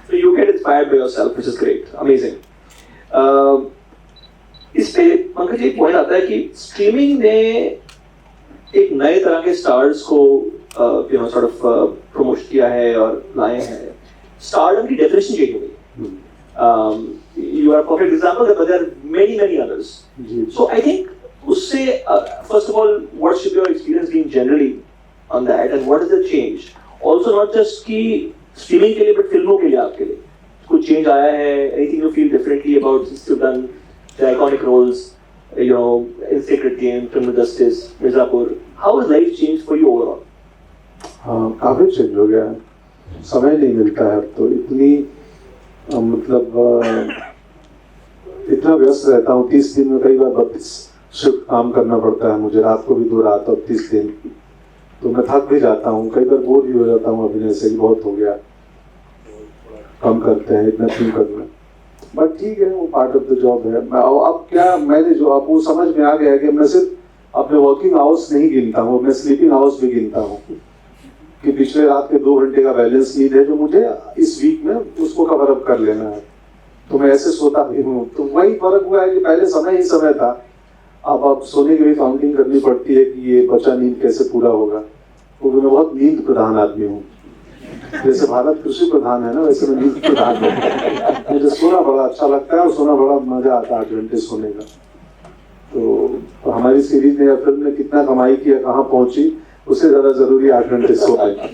So you get inspired by yourself, which is great, amazing. इस पे पंकज जी एक point आता है कि स्ट्रीमिंग ने एक नए तरह के स्टार्स को sort of प्रमोट किया है और लाए हैं. स्टारडम की डेफिनेशन चेंज हो गई. You are a perfect example, but there are many others. So I think उससे first of all, what should your experience been generally on that, and what has it changed? Also not just कि streaming के लिए, but फिल्मों के लिए आपके लिए कुछ change आया है? Anything you feel differently about since you've done the iconic roles, in Sacred Game, Criminal Justice, Mirzapur? How has life changed for you overall? हाँ, काफी चेंज हो गया. समय नहीं मिलता है अब तो. इतनी मतलब इतना व्यस्त रहता हूँ. 30 दिन में कई बार 32 शिफ्ट काम करना पड़ता है मुझे. रात को भी 2 रात और 30 दिन. तो मैं थक भी जाता हूँ. कई बार बोर भी हो जाता हूँ. अभिनय से बहुत हो गया, कम करते हैं, इतना क्यों करना. बट ठीक है, वो पार्ट ऑफ द जॉब है. अब क्या, मैंने जो अब वो समझ में आ गया कि मैं सिर्फ अपने वर्किंग आवर्स नहीं गिनता हूँ, मैं स्लीपिंग आवर्स भी गिनता हूँ कि पिछले रात के 2 घंटे का बैलेंस नीड है जो मुझे इस वीक में उसको कवर अप कर लेना है. तो मैं ऐसे सोता भी हूँ. तो वही फर्क हुआ है कि पहले समय ही समय था. अब सोने की भी काउंटिंग करनी पड़ती है कि ये बचा नींद कैसे पूरा होगा. तो मैं बहुत नींद प्रधान आदमी हूँ. जैसे भारत कृषि प्रधान है ना, वैसे मैं नींद प्रधान हूँ. मुझे सोना बड़ा अच्छा लगता है और सोना बड़ा मजा आता है 8 घंटे सोने का. तो हमारी सीरीज ने या फिल्म ने कितना कमाई किया, कहाँ पहुंची, उससे ज्यादा जरूरी 8 घंटे सो पाए.